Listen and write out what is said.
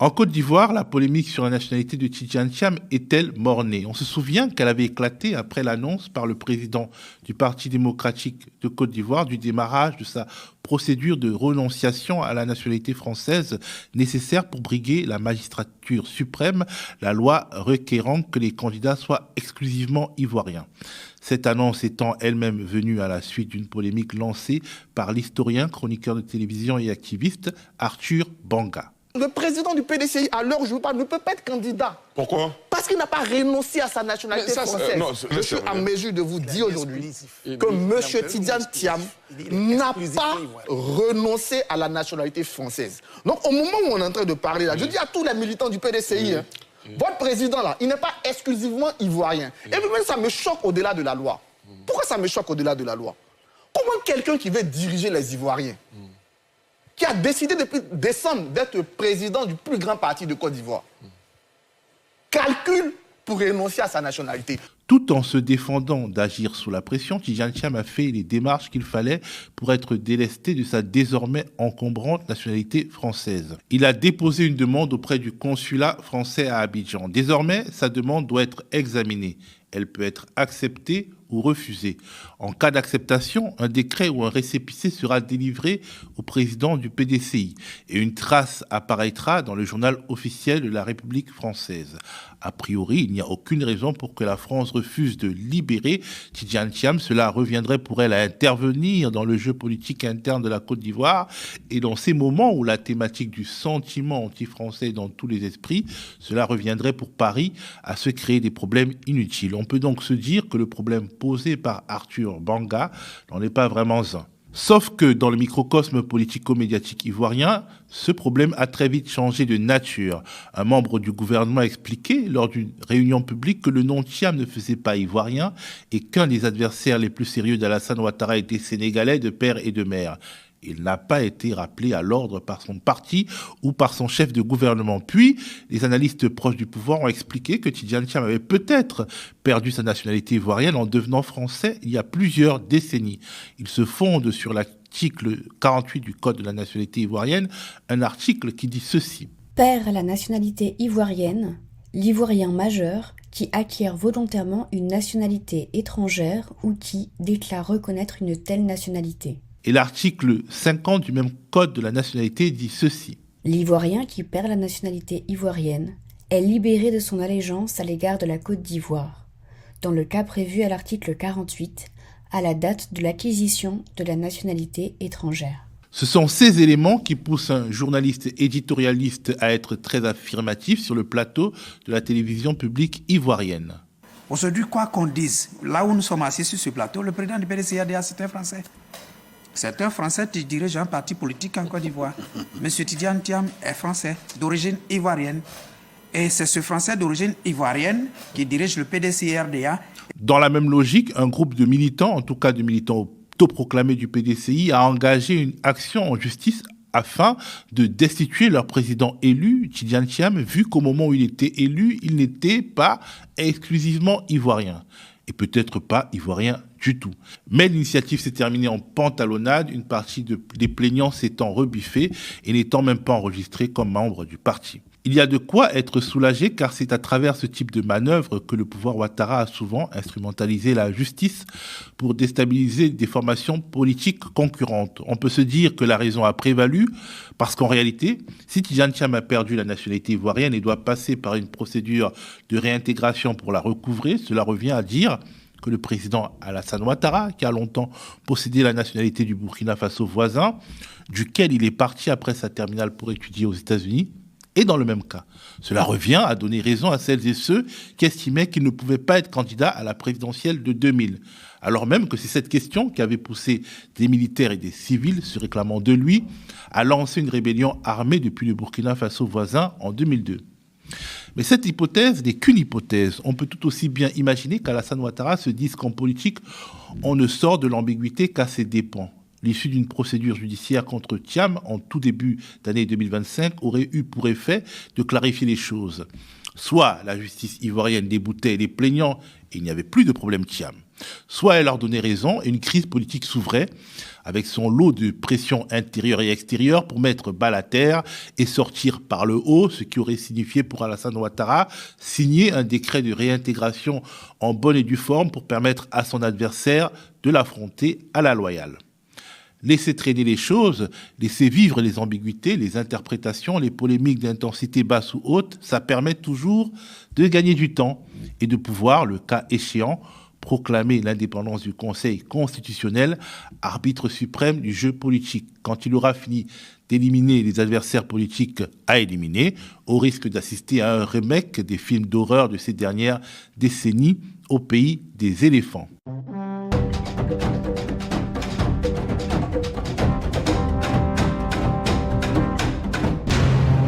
En Côte d'Ivoire, la polémique sur la nationalité de Tidjane Thiam est-elle mornée? On se souvient qu'elle avait éclaté après l'annonce par le président du Parti démocratique de Côte d'Ivoire du démarrage de sa procédure de renonciation à la nationalité française nécessaire pour briguer la magistrature suprême, la loi requérant que les candidats soient exclusivement ivoiriens. Cette annonce étant elle-même venue à la suite d'une polémique lancée par l'historien, chroniqueur de télévision et activiste Arthur Banga. Le président du PDCI, à l'heure où je vous parle, ne peut pas être candidat. Pourquoi? Parce qu'il n'a pas renoncé à sa nationalité française. Je suis en mesure de vous dire aujourd'hui que M. Tidjane Thiam n'a pas renoncé à la nationalité française. Donc au moment où on est en train de parler là, je dis à tous les militants du PDCI, votre président là, il n'est pas exclusivement ivoirien. Et puis même ça me choque au-delà de la loi. Pourquoi ça me choque au-delà de la loi? Comment quelqu'un qui veut diriger les Ivoiriens, qui a décidé depuis décembre d'être président du plus grand parti de Côte d'Ivoire, calcule pour renoncer à sa nationalité. Tout en se défendant d'agir sous la pression, Tidjane Thiam a fait les démarches qu'il fallait pour être délesté de sa désormais encombrante nationalité française. Il a déposé une demande auprès du consulat français à Abidjan. Désormais, sa demande doit être examinée. Elle peut être acceptée ou refusée. En cas d'acceptation, un décret ou un récépissé sera délivré au président du PDCI et une trace apparaîtra dans le journal officiel de la République française. A priori, il n'y a aucune raison pour que la France refuse de libérer Tidjane Thiam. Cela reviendrait pour elle à intervenir dans le jeu politique interne de la Côte d'Ivoire et dans ces moments où la thématique du sentiment anti-français est dans tous les esprits, cela reviendrait pour Paris à se créer des problèmes inutiles. On peut donc se dire que le problème posé par Arthur Banga n'en est pas vraiment un. Sauf que dans le microcosme politico-médiatique ivoirien, ce problème a très vite changé de nature. Un membre du gouvernement a expliqué lors d'une réunion publique que le nom Thiam ne faisait pas ivoirien et qu'un des adversaires les plus sérieux d'Alassane Ouattara était sénégalais de père et de mère. Il n'a pas été rappelé à l'ordre par son parti ou par son chef de gouvernement. Puis, les analystes proches du pouvoir ont expliqué que Tidjane Thiam avait peut-être perdu sa nationalité ivoirienne en devenant français il y a plusieurs décennies. Il se fonde sur l'article 48 du Code de la nationalité ivoirienne, un article qui dit ceci. Perd la nationalité ivoirienne, l'Ivoirien majeur qui acquiert volontairement une nationalité étrangère ou qui déclare reconnaître une telle nationalité. Et l'article 50 du même Code de la nationalité dit ceci. L'Ivoirien qui perd la nationalité ivoirienne est libéré de son allégeance à l'égard de la Côte d'Ivoire, dans le cas prévu à l'article 48, à la date de l'acquisition de la nationalité étrangère. Ce sont ces éléments qui poussent un journaliste éditorialiste à être très affirmatif sur le plateau de la télévision publique ivoirienne. Aujourd'hui, quoi qu'on dise, là où nous sommes assis sur ce plateau, le président du PDCI a dit à c'est un Français. C'est un Français qui dirige un parti politique en Côte d'Ivoire. Monsieur Tidjane Thiam est français, d'origine ivoirienne. Et c'est ce Français d'origine ivoirienne qui dirige le PDCI-RDA. Dans la même logique, un groupe de militants, en tout cas de militants autoproclamés du PDCI, a engagé une action en justice afin de destituer leur président élu, Tidjane Thiam, vu qu'au moment où il était élu, il n'était pas exclusivement ivoirien. Et peut-être pas ivoirien du tout. Mais l'initiative s'est terminée en pantalonnade, une partie des plaignants s'étant rebuffée et n'étant même pas enregistrés comme membres du parti. Il y a de quoi être soulagé car c'est à travers ce type de manœuvre que le pouvoir Ouattara a souvent instrumentalisé la justice pour déstabiliser des formations politiques concurrentes. On peut se dire que la raison a prévalu parce qu'en réalité, si Tidjane Thiam a perdu la nationalité ivoirienne et doit passer par une procédure de réintégration pour la recouvrer, cela revient à dire que le président Alassane Ouattara, qui a longtemps possédé la nationalité du Burkina Faso voisin, duquel il est parti après sa terminale pour étudier aux États-Unis, est dans le même cas. Cela revient à donner raison à celles et ceux qui estimaient qu'il ne pouvait pas être candidat à la présidentielle de 2000. Alors même que c'est cette question qui avait poussé des militaires et des civils se réclamant de lui à lancer une rébellion armée depuis le Burkina Faso voisin en 2002. Mais cette hypothèse n'est qu'une hypothèse. On peut tout aussi bien imaginer qu'Alassane Ouattara se dise qu'en politique, on ne sort de l'ambiguïté qu'à ses dépens. L'issue d'une procédure judiciaire contre Thiam en tout début d'année 2025 aurait eu pour effet de clarifier les choses. Soit la justice ivoirienne déboutait les plaignants et il n'y avait plus de problème Thiam. Soit elle leur donnait raison et une crise politique s'ouvrait, avec son lot de pression intérieure et extérieure pour mettre bas la terre et sortir par le haut, ce qui aurait signifié pour Alassane Ouattara signer un décret de réintégration en bonne et due forme pour permettre à son adversaire de l'affronter à la loyale. Laisser traîner les choses, laisser vivre les ambiguïtés, les interprétations, les polémiques d'intensité basse ou haute, ça permet toujours de gagner du temps et de pouvoir, le cas échéant, proclamer l'indépendance du Conseil constitutionnel, arbitre suprême du jeu politique, quand il aura fini d'éliminer les adversaires politiques à éliminer, au risque d'assister à un remake des films d'horreur de ces dernières décennies au pays des éléphants.